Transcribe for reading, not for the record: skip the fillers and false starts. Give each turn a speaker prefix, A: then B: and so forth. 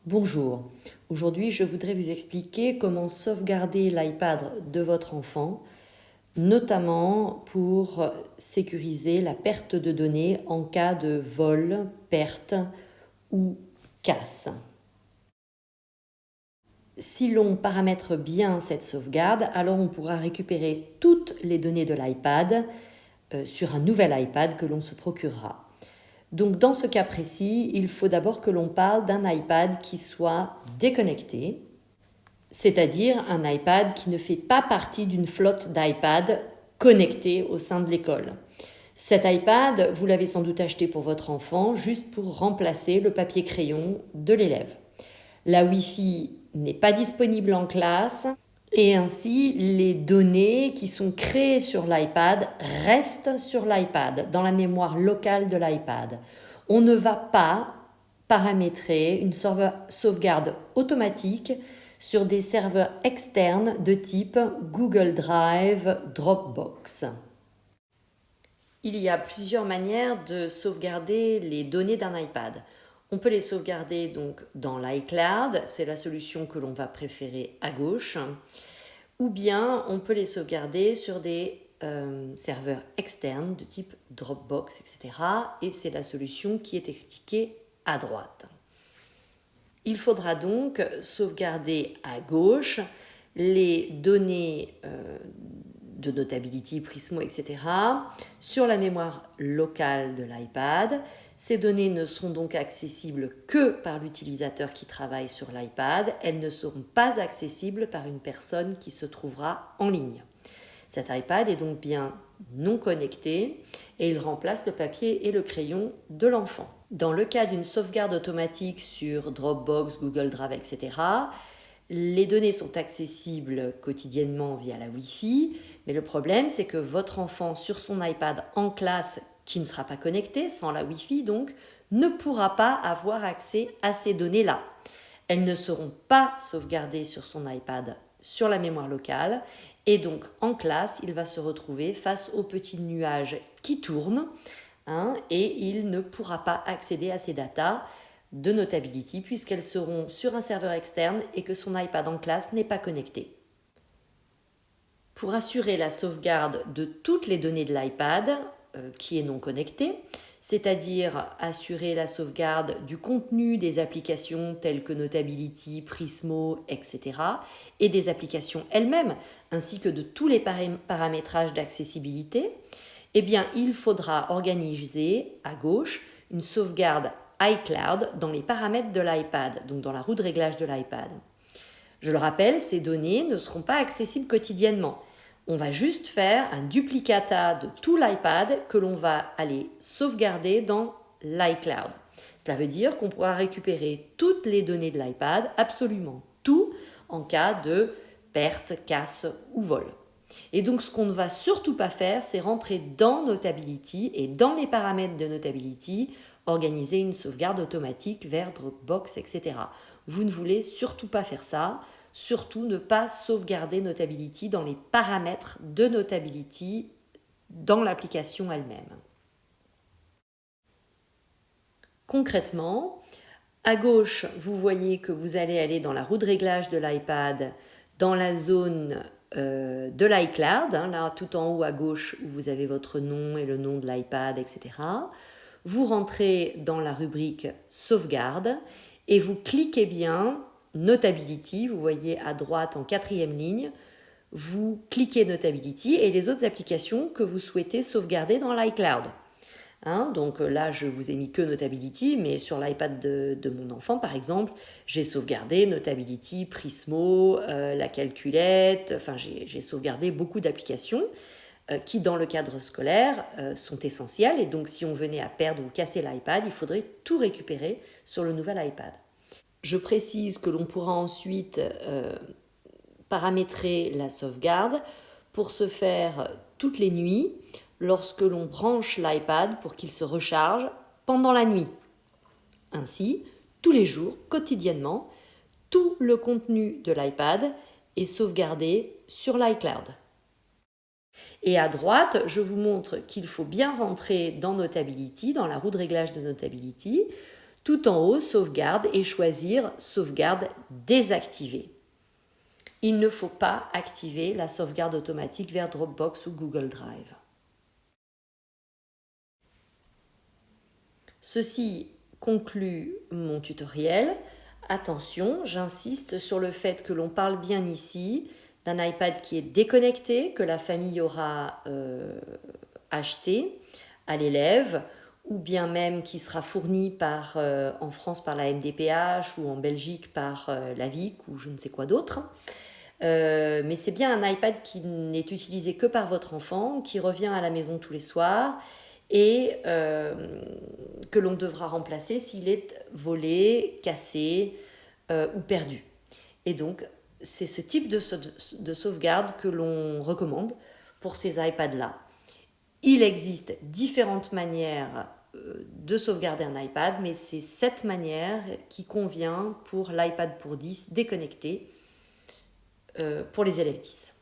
A: Bonjour, aujourd'hui je voudrais vous expliquer comment sauvegarder l'iPad de votre enfant, notamment pour sécuriser la perte de données en cas de vol, perte ou casse. Si l'on paramètre bien cette sauvegarde, alors on pourra récupérer toutes les données de l'iPad sur un nouvel iPad que l'on se procurera. Donc dans ce cas précis, il faut d'abord que l'on parle d'un iPad qui soit déconnecté, c'est-à-dire un iPad qui ne fait pas partie d'une flotte d'iPad connectés au sein de l'école. Cet iPad, vous l'avez sans doute acheté pour votre enfant, juste pour remplacer le papier crayon de l'élève. La Wi-Fi n'est pas disponible en classe et ainsi les données qui sont créées sur l'iPad restent sur l'iPad, dans la mémoire locale de l'iPad. On ne va pas paramétrer une sauvegarde automatique sur des serveurs externes de type Google Drive, Dropbox. Il y a plusieurs manières de sauvegarder les données d'un iPad. On peut les sauvegarder donc dans l'iCloud, c'est la solution que l'on va préférer à gauche, ou bien on peut les sauvegarder sur des serveurs externes de type Dropbox, etc. Et c'est la solution qui est expliquée à droite. Il faudra donc sauvegarder à gauche les données de Notability, Prismo, etc. sur la mémoire locale de l'iPad. Ces données ne seront donc accessibles que par l'utilisateur qui travaille sur l'iPad. Elles ne seront pas accessibles par une personne qui se trouvera en ligne. Cet iPad est donc bien non connecté et il remplace le papier et le crayon de l'enfant. Dans le cas d'une sauvegarde automatique sur Dropbox, Google Drive, etc., les données sont accessibles quotidiennement via la Wi-Fi, mais le problème c'est que votre enfant sur son iPad en classe qui ne sera pas connecté, sans la Wi-Fi donc, ne pourra pas avoir accès à ces données-là. Elles ne seront pas sauvegardées sur son iPad sur la mémoire locale et donc en classe, il va se retrouver face au petit nuage qui tourne et il ne pourra pas accéder à ces datas de Notability puisqu'elles seront sur un serveur externe et que son iPad en classe n'est pas connecté. Pour assurer la sauvegarde de toutes les données de l'iPad qui est non connecté, c'est-à-dire assurer la sauvegarde du contenu des applications telles que Notability, Prismo, etc. et des applications elles-mêmes, ainsi que de tous les paramétrages d'accessibilité, eh bien, il faudra organiser à gauche une sauvegarde iCloud dans les paramètres de l'iPad, donc dans la roue de réglage de l'iPad. Je le rappelle, ces données ne seront pas accessibles quotidiennement. On va juste faire un duplicata de tout l'iPad que l'on va aller sauvegarder dans l'iCloud. Cela veut dire qu'on pourra récupérer toutes les données de l'iPad, absolument tout, en cas de perte, casse ou vol. Et donc ce qu'on ne va surtout pas faire, c'est rentrer dans Notability et dans les paramètres de Notability, organiser une sauvegarde automatique vers Dropbox, etc. Vous ne voulez surtout pas faire ça. Surtout ne pas sauvegarder Notability dans les paramètres de Notability dans l'application elle-même. Concrètement, à gauche, vous voyez que vous allez aller dans la roue de réglage de l'iPad, dans la zone de l'iCloud, là tout en haut à gauche où vous avez votre nom et le nom de l'iPad, etc. Vous rentrez dans la rubrique sauvegarde et vous cliquez bien Notability, vous voyez à droite en 4e ligne, vous cliquez Notability et les autres applications que vous souhaitez sauvegarder dans l'iCloud. Donc là, je vous ai mis que Notability, mais sur l'iPad de mon enfant, par exemple, j'ai sauvegardé Notability, Prismo, la calculette, enfin j'ai sauvegardé beaucoup d'applications qui, dans le cadre scolaire, sont essentielles. Et donc, si on venait à perdre ou casser l'iPad, il faudrait tout récupérer sur le nouvel iPad. Je précise que l'on pourra ensuite paramétrer la sauvegarde pour se faire toutes les nuits lorsque l'on branche l'iPad pour qu'il se recharge pendant la nuit. Ainsi, tous les jours, quotidiennement, tout le contenu de l'iPad est sauvegardé sur l'iCloud. Et à droite, je vous montre qu'il faut bien rentrer dans Notability, dans la roue de réglage de Notability, tout en haut, sauvegarde, et choisir sauvegarde désactivée. Il ne faut pas activer la sauvegarde automatique vers Dropbox ou Google Drive. Ceci conclut mon tutoriel. Attention, j'insiste sur le fait que l'on parle bien ici d'un iPad qui est déconnecté, que la famille aura acheté à l'élève, ou bien même qui sera fourni en France par la MDPH ou en Belgique par la VIC ou je ne sais quoi d'autre. Mais c'est bien un iPad qui n'est utilisé que par votre enfant, qui revient à la maison tous les soirs et que l'on devra remplacer s'il est volé, cassé ou perdu. Et donc, c'est ce type de sauvegarde que l'on recommande pour ces iPads-là. Il existe différentes manières de sauvegarder un iPad, mais c'est cette manière qui convient pour l'iPad pour 10 déconnecté pour les élèves 10.